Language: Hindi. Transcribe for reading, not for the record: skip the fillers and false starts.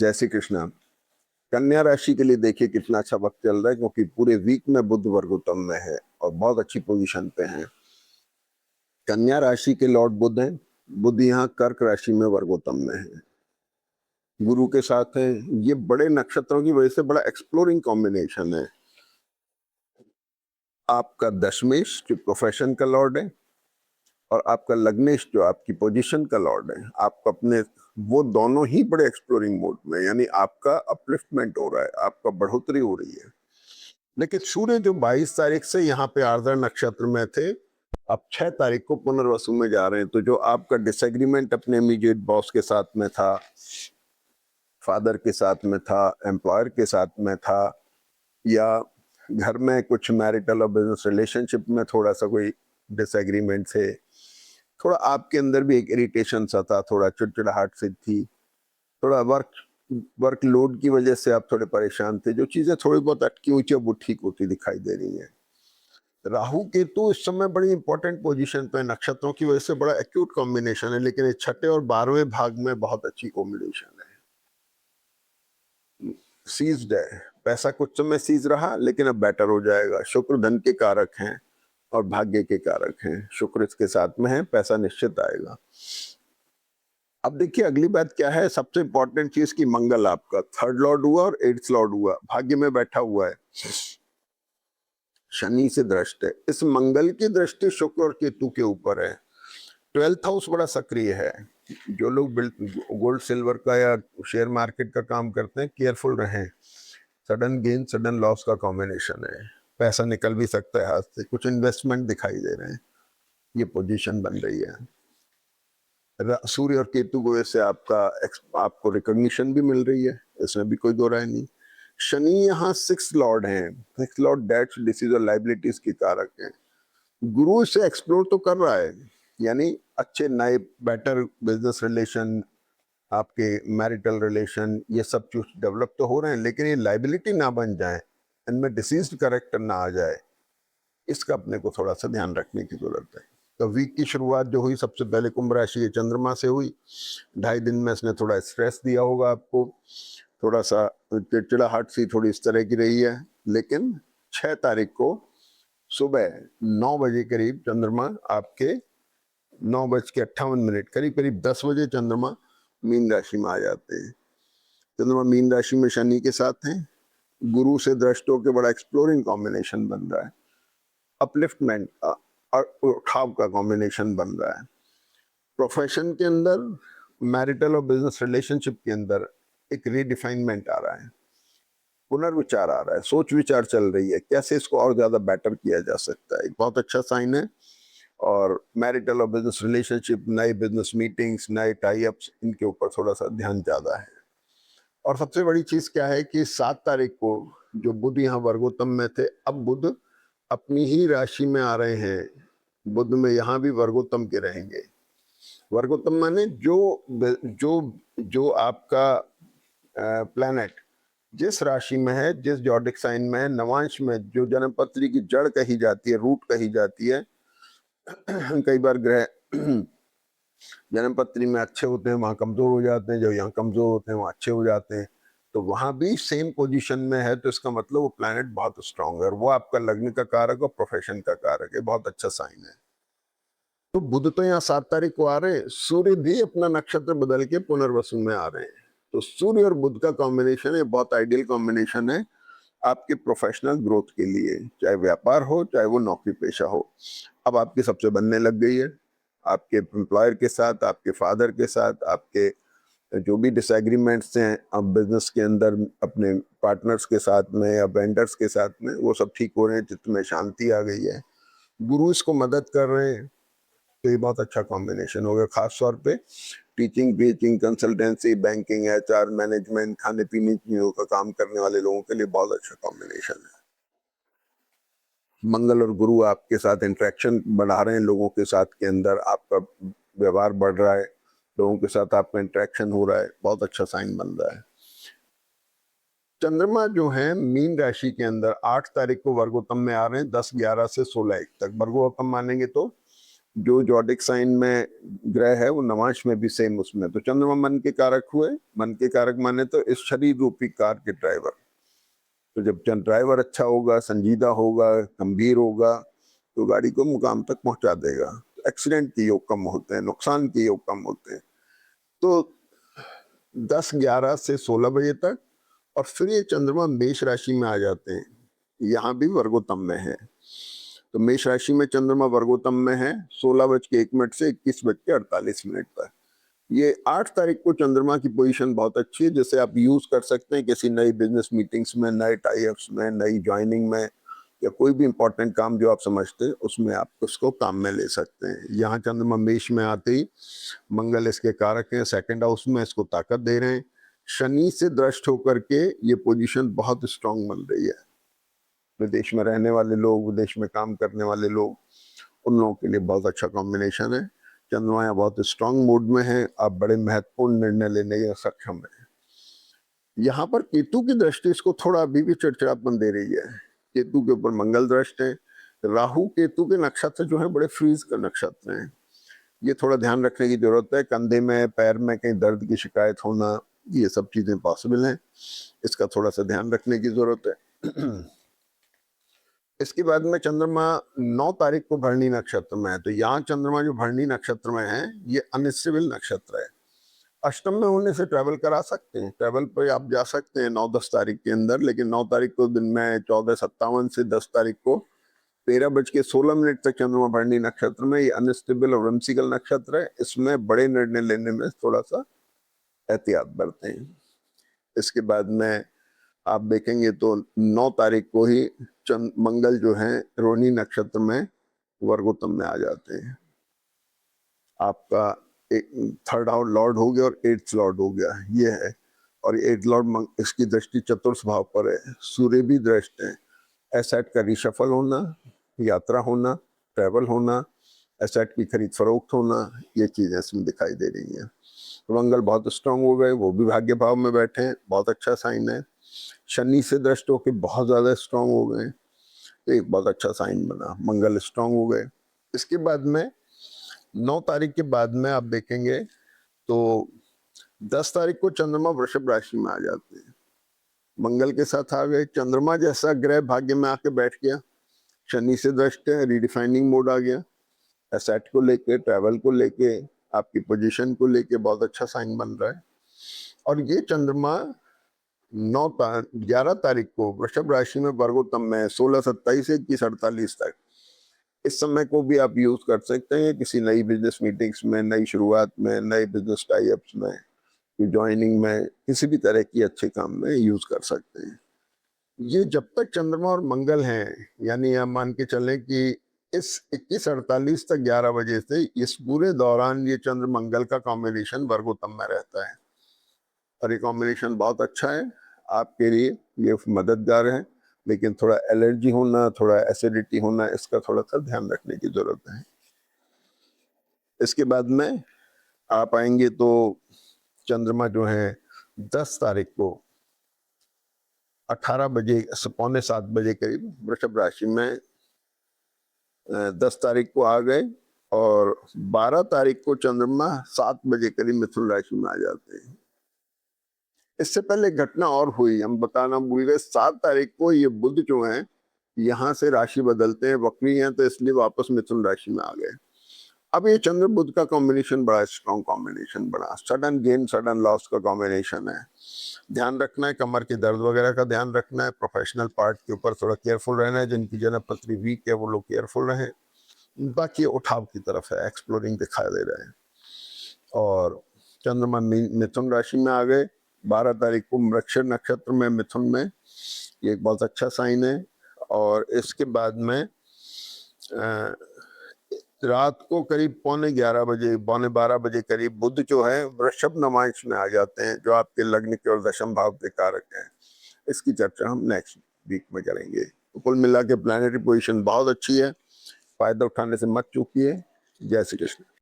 जय श्री कृष्णा। कन्या राशि के लिए देखिए कितना अच्छा वक्त चल रहा है, क्योंकि पूरे वीक में बुध वर्गोत्तम में है और बहुत अच्छी पोजीशन पे है। कन्या राशि के लॉर्ड बुध हैं। बुध यहाँ कर्क राशि में वर्गोत्तम में है, गुरु के साथ है। ये बड़े नक्षत्रों की वजह से बड़ा एक्सप्लोरिंग कॉम्बिनेशन है। आपका दशमेश जो प्रोफेशन का लॉर्ड है और आपका लग्नेश जो आपकी पोजीशन का लॉर्ड है, आप अपने वो दोनों ही बड़े एक्सप्लोरिंग मोड में, यानी आपका अपलिफ्टमेंट हो रहा है, आपका बढ़ोतरी हो रही है। लेकिन सूर्य जो 22 तारीख से यहाँ पे आर्द्रा नक्षत्र में थे, अब 6 तारीख को पुनर्वसु में जा रहे हैं। तो जो आपका डिसएग्रीमेंट अपने इमीडिएट बॉस के साथ में था, फादर के साथ में था, एम्प्लॉयर के साथ में था, या घर में कुछ मैरिटल और बिजनेस रिलेशनशिप में थोड़ा सा कोई डिसएग्रीमेंट थे, थोड़ा आपके अंदर भी एक इरिटेशन सा था, थोड़ा चिड़चिड़ाहट सी थी, थोड़ा वर्क लोड की वजह से आप थोड़े परेशान थे। जो चीजें थोड़ी बहुत अटकी हुई थी वो ठीक होती दिखाई दे रही हैं। राहु केतु इस समय बड़ी इंपॉर्टेंट पोजीशन पे, नक्षत्रों की वजह से बड़ा एक्यूट कॉम्बिनेशन है, लेकिन ये छठे और 12वें भाग में बहुत अच्छी कॉम्बिनेशन है। सीज्ड है, पैसा कुछ समय सीज रहा लेकिन अब बेटर हो जाएगा। शुक्र धन के कारक हैं और भाग्य के कारक हैं। शुक्र इसके साथ में है, पैसा निश्चित आएगा। अब देखिए अगली बात क्या है, सबसे इंपॉर्टेंट चीज की मंगल आपका 3rd लॉर्ड हुआ और 8th लॉर्ड हुआ, भाग्य में बैठा हुआ है, शनि से दृष्ट है। इस मंगल की दृष्टि शुक्र और केतु के ऊपर है। 12th हाउस बड़ा सक्रिय है। जो लोग गोल्ड सिल्वर का या शेयर मार्केट का काम करते हैं, केयरफुल रहें। सडन गेन सडन लॉस का कॉम्बिनेशन है, पैसा निकल भी सकता है हाथ से। कुछ इन्वेस्टमेंट दिखाई दे रहे हैं, ये पोजीशन बन रही है। सूर्य और केतु की वजह से आपको रिकॉग्निशन भी मिल रही है, इसमें भी कोई दो राय नहीं। शनि यहाँ 6th लॉर्ड हैं। 6th लॉर्ड डेट्स, डिसीज और लाइबिलिटीज की कारक हैं। गुरु इसे एक्सप्लोर तो कर रहा है, यानी अच्छे नए बेटर बिजनेस रिलेशन, आपके मैरिटल रिलेशन, ये सब कुछ डेवलप तो हो रहे हैं, लेकिन ये लाइबिलिटी ना बन जाए, इनमें डिसीज्ड कैरेक्टर ना आ जाए, इसका अपने को थोड़ा सा ध्यान रखने की जरूरत है। तो वीक की शुरुआत जो हुई, सबसे पहले कुंभ राशि के चंद्रमा से हुई। 2.5 दिन में इसने थोड़ा स्ट्रेस दिया होगा आपको, थोड़ा सा चिड़चिड़ाहट सी थोड़ी इस तरह की रही है। लेकिन 6 तारीख को सुबह 9 बजे करीब चंद्रमा आपके 9:58 करीब करीब 10 बजे चंद्रमा मीन राशि में आ जाते हैं। चंद्रमा मीन राशि में शनि के साथ हैं, गुरु से दृष्टों के बड़ा एक्सप्लोरिंग कॉम्बिनेशन बन रहा है। अपलिफ्टमेंट और उठाव का कॉम्बिनेशन बन रहा है। प्रोफेशन के अंदर, मैरिटल और बिजनेस रिलेशनशिप के अंदर एक रीडिफाइनमेंट आ रहा है, पुनर्विचार आ रहा है, सोच विचार चल रही है, कैसे इसको और ज्यादा बेटर किया जा सकता है। एक बहुत अच्छा साइन है। और मैरिटल और बिजनेस रिलेशनशिप, नए बिजनेस मीटिंग्स, नए टाई अप्स, इनके ऊपर थोड़ा सा ध्यान ज्यादा है। और सबसे बड़ी चीज क्या है कि 7 तारीख को जो बुध यहाँ वर्गोत्तम में थे, अब बुध अपनी ही राशि में आ रहे हैं। बुध में यहाँ भी वर्गोत्तम के रहेंगे। वर्गोत्तम माने जो जो जो आपका प्लैनेट जिस राशि में है, जिस जॉडिक साइन में है, नवांश में, जो जन्मपत्री की जड़ कही जाती है, रूट कही जाती है। कई बार ग्रह जन्मपत्री में अच्छे होते हैं, वहां कमजोर हो जाते हैं, जो यहाँ कमजोर होते हैं वहां अच्छे हो जाते हैं। तो वहां भी सेम पोजीशन में है, तो इसका मतलब वो प्लैनेट बहुत स्ट्रांग है और वो आपका लग्न का कारक और प्रोफेशन का कारक है। बहुत अच्छा साइन है। तो बुध तो यहाँ 7 तारीख को आ रहे हैं, सूर्य भी अपना नक्षत्र बदल के पुनर्वसु में आ रहे हैं। तो सूर्य और बुध का कॉम्बिनेशन है, बहुत आइडियल कॉम्बिनेशन है आपके प्रोफेशनल ग्रोथ के लिए, चाहे व्यापार हो चाहे वो नौकरी पेशा हो। अब आपकी सबसे बनने लग गई है, आपके एम्प्लॉयर के साथ, आपके फादर के साथ, आपके जो भी डिसएग्रीमेंट्स हैं अब बिजनेस के अंदर अपने पार्टनर्स के साथ में या वेंडर्स के साथ में, वो सब ठीक हो रहे हैं, चित्त में शांति आ गई है, गुरु इसको मदद कर रहे हैं। तो ये बहुत अच्छा कॉम्बिनेशन हो गया, खास तौर पे teaching, bitching, consultancy, banking, HR, management, खाने पीने चीजों का काम करने वाले लोगों के लिए बहुत अच्छा कॉम्बिनेशन है। मंगल और गुरु आपके साथ इंटरेक्शन बढ़ा रहे हैं, लोगों के साथ के अंदर आपका व्यवहार बढ़ रहा है, लोगों के साथ आपका इंटरेक्शन हो रहा है, बहुत अच्छा साइन बन रहा है। चंद्रमा जो है मीन राशि के अंदर 8 तारीख को वर्गोत्तम में आ रहे हैं, 10/11 से 16/1 तक। वर्गोत्तम मानेंगे तो जो जॉडिक साइन में ग्रह है वो नवांश में भी सेम उसमें, तो चंद्रमा मन के कारक हुए। मन के कारक माने तो इस शरीर रूपी कार के ड्राइवर। तो जब ड्राइवर अच्छा होगा, संजीदा होगा, गंभीर होगा, तो गाड़ी को मुकाम तक पहुंचा देगा। एक्सीडेंट के योग कम होते हैं, नुकसान के योग कम होते हैं। तो 10-11 से 16 बजे तक, और फिर ये चंद्रमा मेष राशि में आ जाते हैं। यहाँ भी वर्गोत्तम में है। तो मेष राशि में चंद्रमा वर्गोत्तम में है 16:01 से 21:48 तक। ये 8 तारीख को चंद्रमा की पोजीशन बहुत अच्छी है, जिसे आप यूज कर सकते हैं किसी नई बिजनेस मीटिंग्स में, नए टाई अप्स में, नई ज्वाइनिंग में, या कोई भी इंपॉर्टेंट काम जो आप समझते हैं उसमें आप उसको काम में ले सकते हैं। यहाँ चंद्रमा मेष में आते ही मंगल इसके कारक हैं, सेकंड हाउस में इसको ताकत दे रहे हैं। शनि से दृष्ट होकर के ये पोजीशन बहुत स्ट्रांग बन रही है। विदेश में रहने वाले लोग, विदेश में काम करने वाले लोग, उन लोगों के लिए बहुत अच्छा कॉम्बिनेशन है। चंद्रमा यहाँ बहुत स्ट्रांग मूड में है, आप बड़े महत्वपूर्ण निर्णय लेने में सक्षम है। यहाँ पर केतु की दृष्टि इसको थोड़ा अभी भी चिड़चिड़ापन दे रही है। केतु के ऊपर मंगल दृष्ट है। राहु केतु के नक्षत्र जो है बड़े फ्रीज का नक्षत्र हैं। ये थोड़ा ध्यान रखने की जरूरत है। कंधे में, पैर में कहीं दर्द की शिकायत होना, ये सब चीजें पॉसिबल हैं। इसका थोड़ा सा ध्यान रखने की जरूरत है। इसके बाद में चंद्रमा 9 तारीख को भरणी नक्षत्र में है। तो यहाँ चंद्रमा जो भरणी नक्षत्र में है, ये अनिश्चित नक्षत्र है। अष्टम में होने से ट्रैवल करा सकते हैं, ट्रैवल पे आप जा सकते हैं 9-10 तारीख के अंदर। लेकिन 9 तारीख को दिन में 14:57 से 10 तारीख को 13:16 तक चंद्रमा भरणी नक्षत्र में, ये अनस्टेबल और व्रंशिकल नक्षत्र है। इसमें बड़े निर्णय लेने में थोड़ा सा एहतियात बरतें। इसके बाद में आप देखेंगे तो 9 तारीख को ही मंगल जो है रोहिणी नक्षत्र में वर्गोत्तम में आ जाते हैं। आपका एक थर्ड हाउस लॉर्ड हो गया और 8th लॉर्ड हो गया, ये है। और 8th लॉर्ड इसकी दृष्टि चतुर्थ भाव पर है। सूर्य भी दृष्ट है। एसेट का रिशफल होना, यात्रा होना, ट्रैवल होना, एसेट की खरीद फरोख्त होना, ये चीजें इसमें दिखाई दे रही हैं। मंगल बहुत स्ट्रांग हो गए, वो भी भाग्य भाव में बैठे हैं, बहुत अच्छा साइन है। शनि से दृष्ट होकर बहुत ज्यादा स्ट्रांग हो गए, एक बहुत अच्छा साइन बना, मंगल स्ट्रांग हो गए। इसके बाद में 9 तारीख के बाद में आप देखेंगे तो 10 तारीख को चंद्रमा वृषभ राशि में आ जाते हैं। मंगल के साथ आ गए। चंद्रमा जैसा ग्रह भाग्य में आके बैठ गया, शनि से दृष्ट है, रीडिफाइनिंग मोड आ गया। एसेट को लेके, ट्रैवल को लेके, आपकी पोजीशन को लेके बहुत अच्छा साइन बन रहा है। और ये चंद्रमा 11 तारीख को वृषभ राशि में वर्गोत्तम में 16:27 से 21:48 तक। इस समय को भी आप यूज कर सकते हैं किसी नई बिजनेस मीटिंग्स में, नई शुरुआत में, नए बिजनेस टाई अप्स में, ज्वाइनिंग में, किसी भी तरह की अच्छे काम में यूज कर सकते हैं। ये जब तक चंद्रमा और मंगल हैं, यानी आप मान के चलें कि इस 21:48 तक 11 बजे से, इस पूरे दौरान ये चंद्र मंगल का कॉम्बिनेशन वर्गोत्तम में रहता है। और ये कॉम्बिनेशन बहुत अच्छा है आपके लिए, ये मददगार है। लेकिन थोड़ा एलर्जी होना, थोड़ा एसिडिटी होना, इसका थोड़ा सा ध्यान रखने की जरूरत है। इसके बाद में आप आएंगे तो चंद्रमा जो है 10 तारीख को 18 बजे, 6:45 करीब वृषभ राशि में 10 तारीख को आ गए। और 12 तारीख को चंद्रमा 7 बजे करीब मिथुन राशि में आ जाते हैं। इससे पहले घटना और हुई, हम बताना भूल गए। 7 तारीख को ये बुध जो है यहाँ से राशि बदलते हैं, वक्री हैं, तो इसलिए वापस मिथुन राशि में आ गए। अब ये चंद्र बुध का कॉम्बिनेशन बड़ा स्ट्रॉन्ग कॉम्बिनेशन बना, सडन गेन सडन लॉस का कॉम्बिनेशन है। ध्यान रखना है, कमर के दर्द वगैरह का ध्यान रखना है। प्रोफेशनल पार्ट के ऊपर थोड़ा केयरफुल रहना है। जिनकी जन्मपत्री वीक है वो लोग केयरफुल रहें। बाकी उठाव की तरफ है, एक्सप्लोरिंग दिखाई दे रहे हैं। और चंद्रमा मिथुन राशि में आ गए 12 तारीख को मृगशिर नक्षत्र में, मिथुन में, ये एक बहुत अच्छा साइन है। और इसके बाद में रात को करीब 11:15 बजे, 11:12 बजे करीब बुध जो है वृषभ नवांश में आ जाते हैं, जो आपके लग्न के और दशम भाव के कारक हैं। इसकी चर्चा हम नेक्स्ट वीक में करेंगे। तो कुल मिला के प्लैनेटरी पोजीशन बहुत अच्छी है, फायदा उठाने से मत चूकिए। जय श्री कृष्ण।